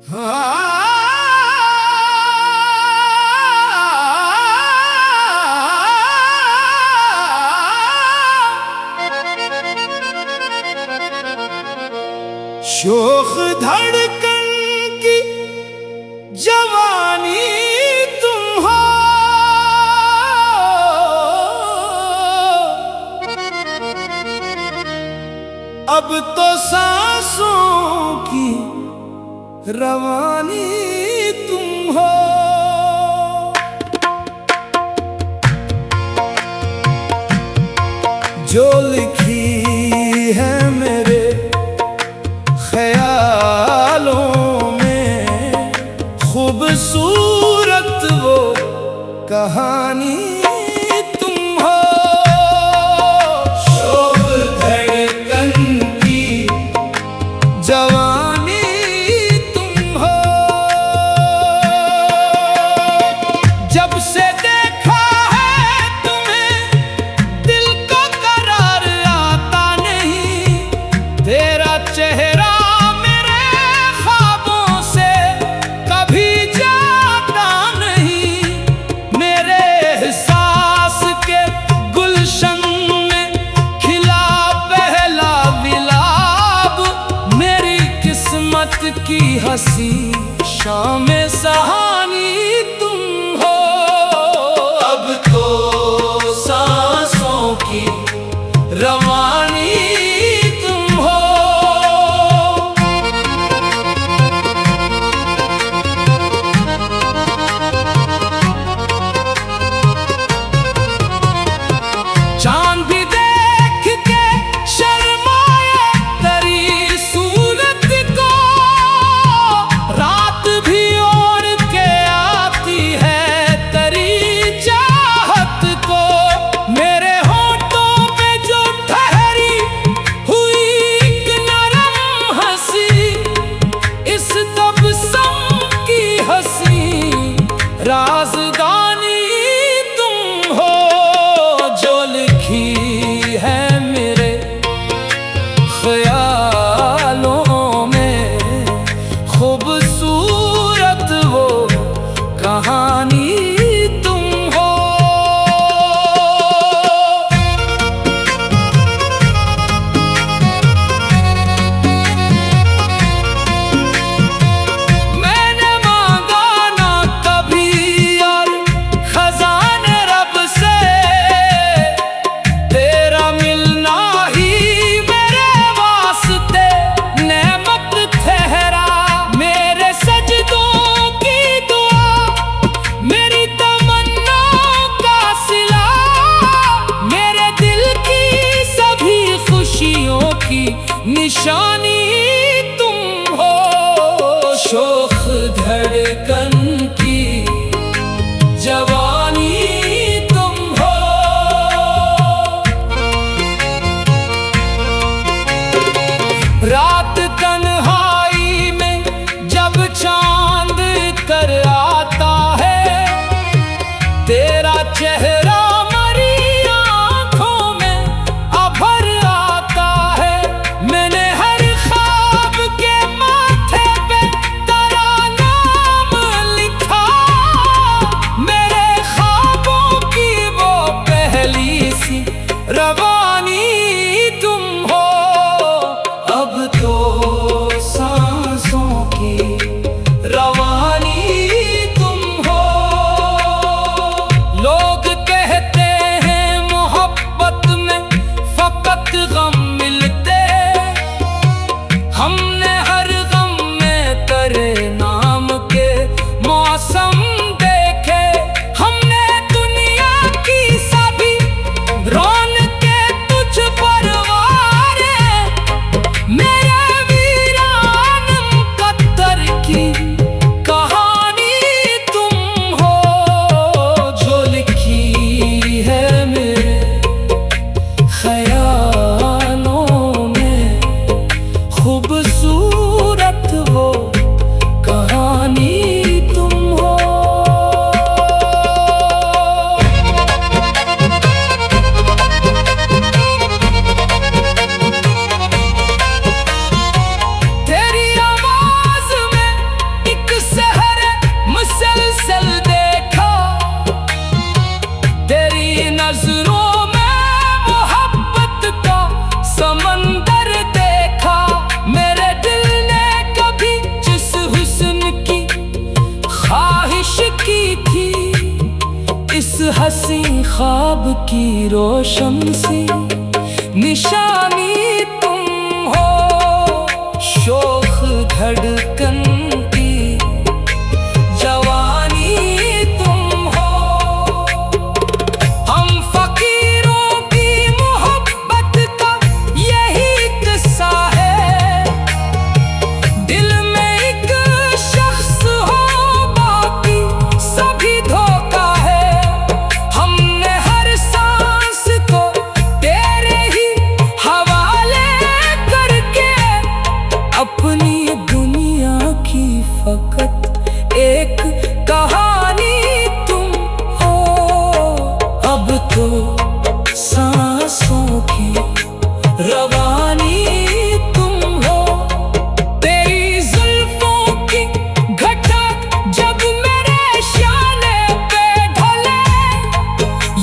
शोख धड़कन की जवानी तुम हो, अब तो सांसों की रवानी तुम हो। जो लिखी है मेरे ख्यालों में खूबसूरत वो कहानी तुम हो। शोख धड़कन की जवानी तुम हो। जब से देखा है तुम्हें दिल को करार आता नहीं, तेरा चेहरा की हंसी शाम सहानी तुम हो। अब तो सांसों की रवानी तुम हो। चांद भी देख के शर्माए तेरी सूरत को, रात भी ओढ़ के आती है तेरी चाहत को। मेरे होठों पे जो ठहरी हुई एक नरम हंसी, इस तबस्सुम की हंसी राज़दानी तुम हो। जो लिखी है मेरे ख्यालों में खूबसूरत वो कहानी तुम हो। मैंने मांगा ना कभी और हंसी ख्वाब की रोशन सी निशानी तुम हो। शोख धड़कन की जवानी तुम हो। हम फकीरों की मोहब्बत का यही किस्सा है। दिल में एक शख्स हो बाकी सभी धोखा है। हमने हर सांस को तेरे ही हवाले करके अपनी दुनिया की फकत एक कहानी तुम हो। अब तो सांसों की रवानी तुम हो। तेरी जुल्फों की घटा जब मेरे शाने पे ढले,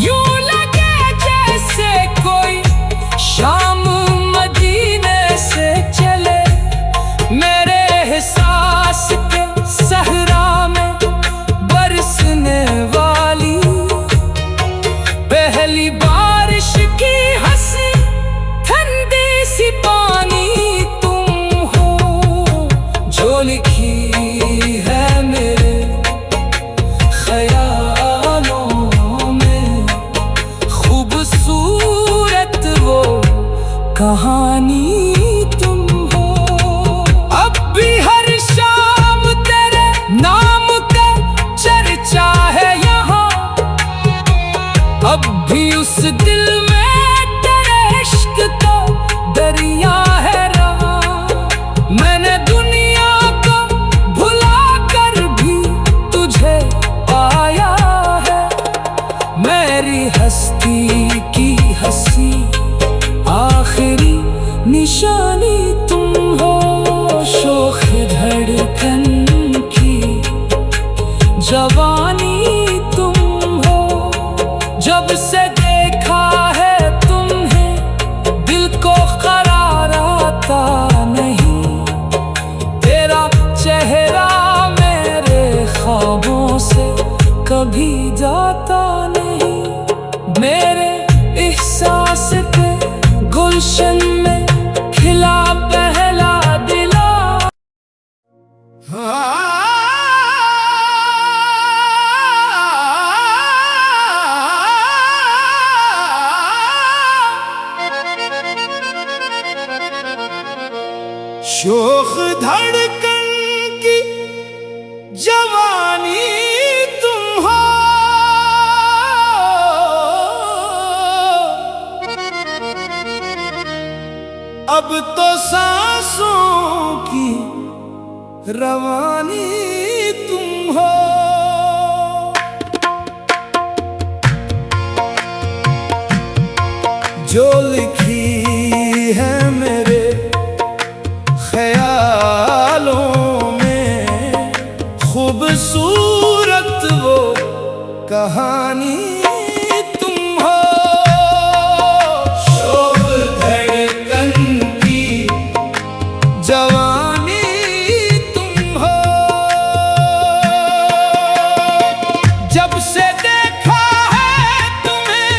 यूं लगे जैसे कोई शाम मदीने से चले। मेरे एहसास के सहरा में बरसने वाली पहली बारिश की हंसी ठंडी सी पानी तुम हो। जो लिखी है मेरे ख्यालों में खूबसूरत वो कहानी तुम हो। अब भी हर शाम तेरे नाम का चर्चा है यहाँ। अब भी उस दिल में तेरे इश्क का दरिया है रहा। मैंने दुनिया को भुला कर भी तुझे पाया है। मेरी हस्ती की हंसी आखिरी निशानी तुम हो। शोख धड़कन की जवानी तुम हो। जब से देखा है तुम्हें दिल को करार आता नहीं। तेरा चेहरा मेरे ख्वाबों से कभी जाता नहीं। मेरे एहसास के गुलशन में खिला पहला दिला। शोख धड़कन की जवानी तुम हो। अब तो सांसों की रवानी तुम हो। जो लिखी है मेरे ख्यालों में खूबसूरत वो कहानी तुम हो। शोख धड़कन की जवानी तुम हो। जब से देखा है तुम्हें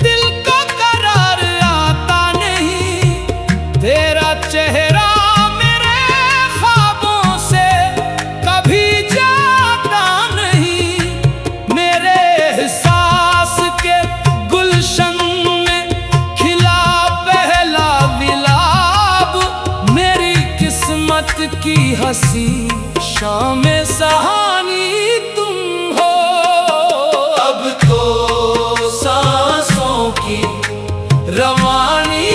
दिल को करार आता नहीं। तेरा चेहरा मेरे ख्वाबों से कभी जाता नहीं। मेरे एहसास के गुलशन में खिला पहला गुलाब। मेरी किस्मत की हंसी शाम सहानी तुम हो। अब तो सांसों की रवानी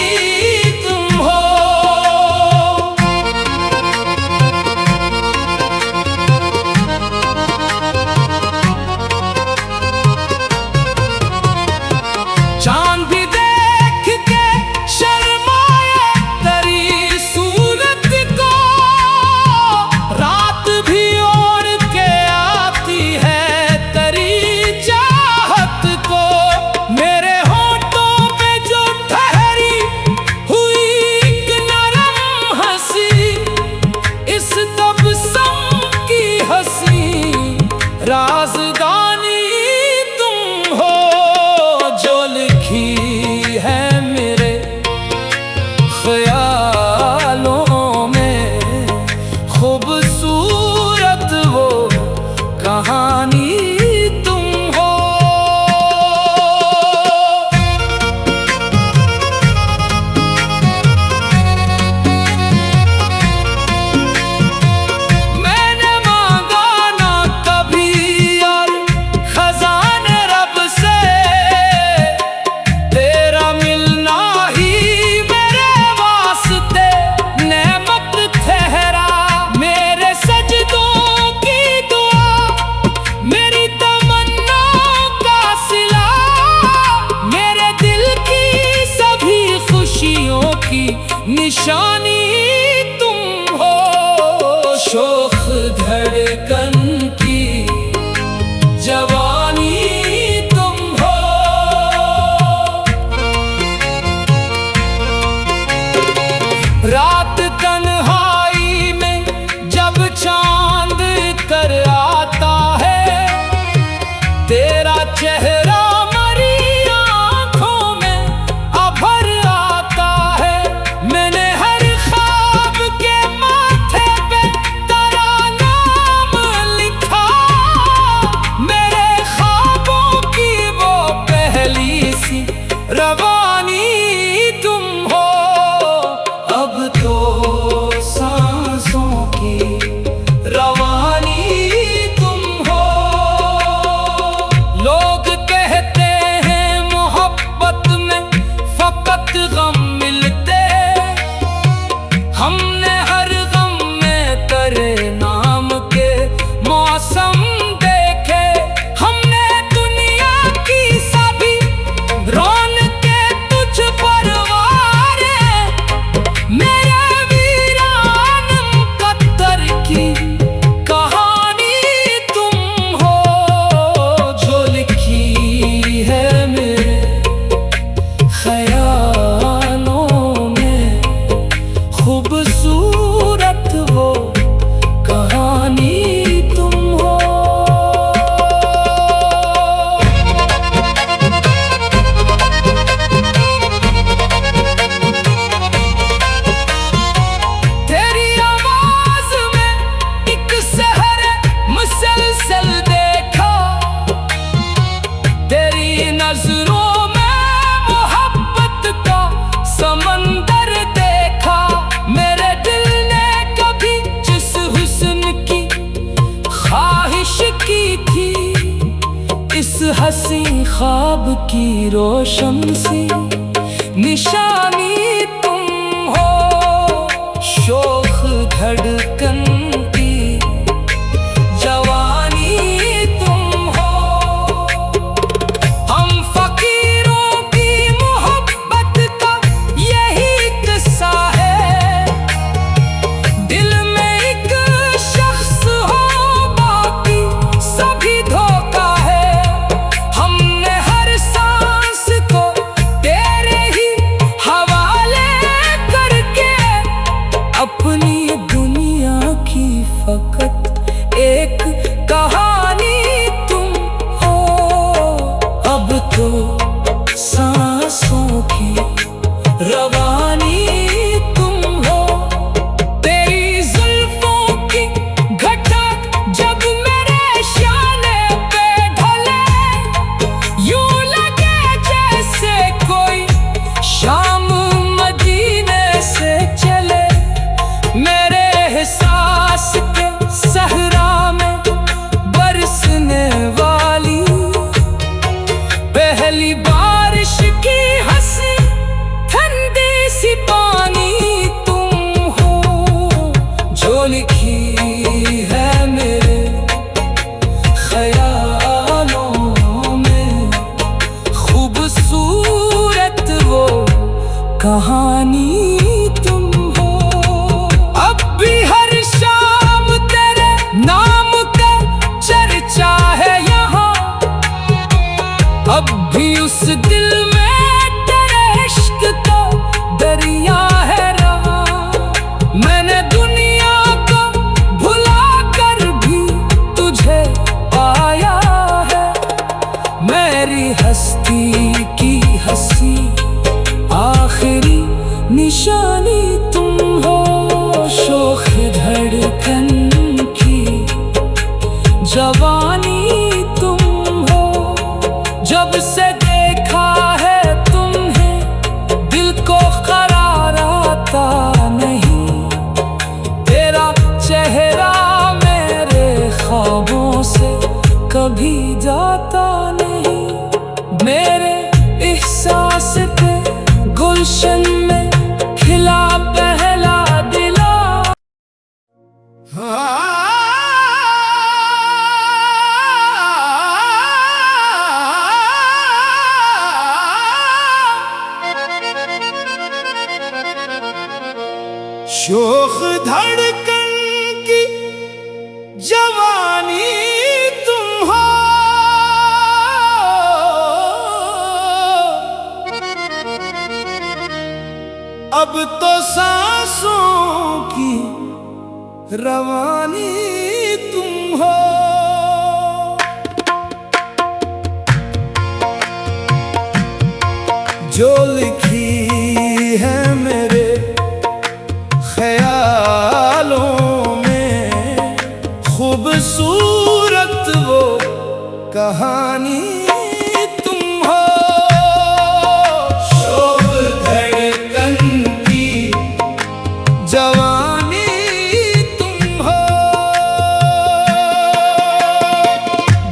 तुम हो। चांद भी देख के शर्माए तेरी सूरत को। रात भी ओढ़ के खूबसूरत वो कहानी तुम हो। मैंने मांगा ना कभी और खजाने रब से, तेरा मिलना ही मेरे वास्ते नेमत ठहरा। मेरे सजदों की दुआ, मेरी तमन्ना का सिला, मेरे दिल की सभी खुशियों की निशानी तुम हो। शोख धड़कन की जवानी तुम हो। रात तन्हाई में जब चांद कर आता है, तेरा चेहरा मरी आंखों में अभर आता है। मैंने हर ख्वाब के माथे पे तेरा नाम लिखा, मेरे ख्वाबों की वो पहली सी रवानी तुम हो। अब तो सांसों की रवानी तुम हो। लोग कहते हैं मोहब्बत में फकत गम मिलते, हमने हर गम में तेरे नाम के मौसम देखे। हमने दुनिया की सभी रौनकें तुझ पर वारे, मेरे वीरान मुकद्दर की कहानी तुम हो। जो लिखी है मेरे ख्यालों में, खूबसूरत वो कहानी तुम हो। तेरी आवाज में एक सहर मुसलसल देखा, तेरी नजरों में मोहब्बत का समंदर देखा। मेरे दिल ने कभी जिस हुस्न की ख्वाहिश की थी, इस हंसी ख्वाब की रोशन सी निशानी तुम हो। शोख धड़कन की जवानी तुम हो। हम फकीरों की मोहब्बत का यही किस्सा है, दिल में एक शख्स हो बाकी सभी धोखा है। हमने हर सांस को तेरे ही हवाले करके अपनी दुनिया की फकत एक कहानी तुम हो। अब तो सांसों की रवानी तुम हो। तेरी जुल्फों की घटक जब मेरे शाने पे ढले, यूं लगे जैसे कोई शाम मदीने से चले। मेरे एहसास के सहरा में बरसने वाली पहली बारिश की हंसी ठंडी सी पानी तुम हो। जो लिखी है मेरे ख्यालों में, खूबसूरत वो कहानी तुम हो। अब भी हर शाम तेरे नाम का चर्चा है यहाँ, अब भी उस दिल में तेरे इश्क का दरिया है रहा। मैंने दुनिया को भुला कर भी तुझे पाया है, मेरी हस्ती की हंसी आखिरी निशान। शोख धड़कन की जवानी तुम हो, अब तो सांसों की रवानी तुम हो। जो लिखी है मेरे ख्यालों में खूबसूरत वो कहानी तुम हो। शोख धड़कन की जवानी तुम हो।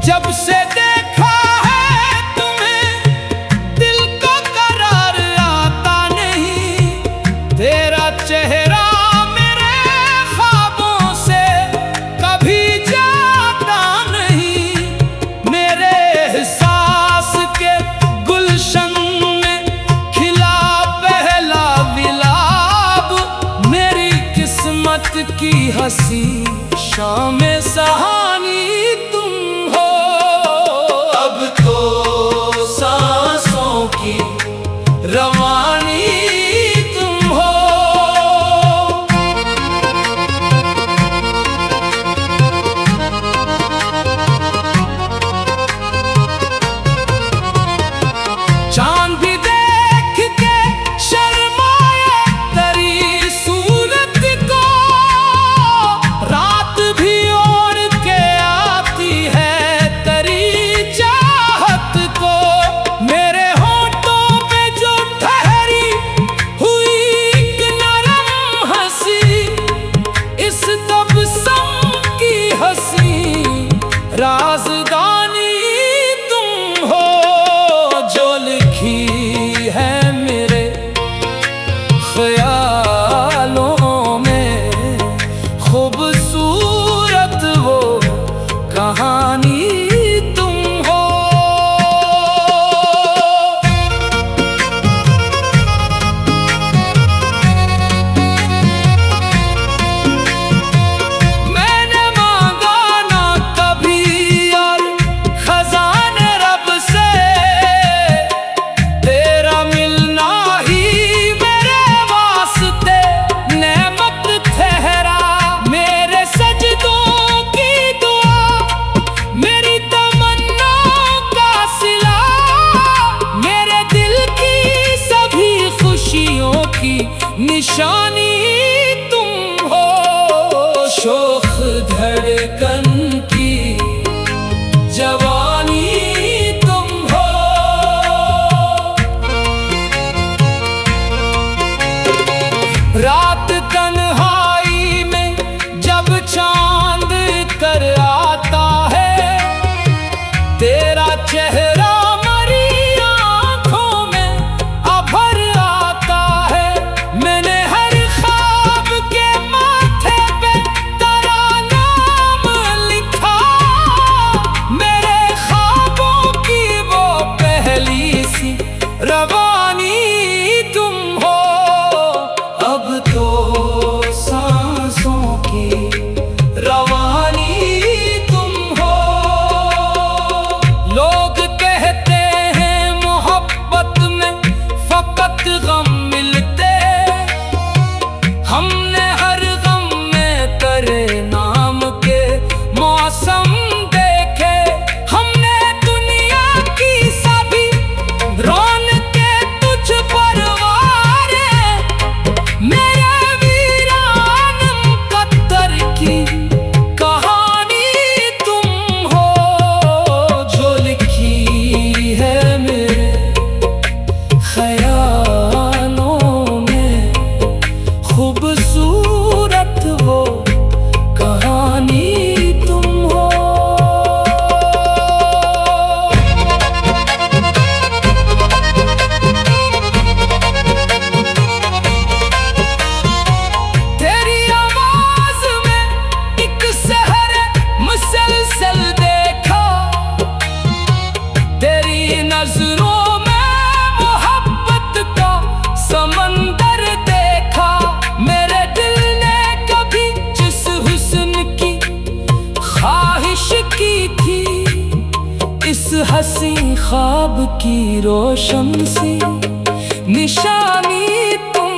जब से देखा है तुम्हें दिल को करार आता नहीं, तेरा चेहरा की हंसी शाम सहानी तुम हो। अब तो सांसों की रवानी तुम हो। चांद भी देख के शर्माए तेरी सूरत को, रात भी ओढ़ के आती है तेरी चाहत को। मेरे होठों पे जो ठहरी हुई एक नरम हंसी, इस तबस्सुम की हंसी राज़दानी तुम हो। जो लिखी है मेरे ख्यालों में खूबसूरत वो कहानी तुम हो। मैंने मांगा ना कभी और खजाने रब से, तेरा मिलना ही मेरे वास्ते नेमत ठहरा। मेरे सजदों की दुआ, मेरी तमन्नाओं का सिला, मेरे दिल की सभी खुशियों की निशानी तुम हो। शोख धड़कन की जवानी तुम हो। रात तन्हाई में जब चांद कर आता है, तेरा चेहरा मरी आंखों में अभर आता है। मैंने हर ख्वाब के माथे पे तेरा नाम लिखा, मेरे ख्वाबों की वो पहली सी रवानी तुम हो। अब तो सांसों की नजरों में मोहब्बत का समंदर देखा। मेरे दिल ने कभी जिस हुस्न की ख्वाहिश की थी, इस हसी ख्वाब की रोशन सी निशानी तुम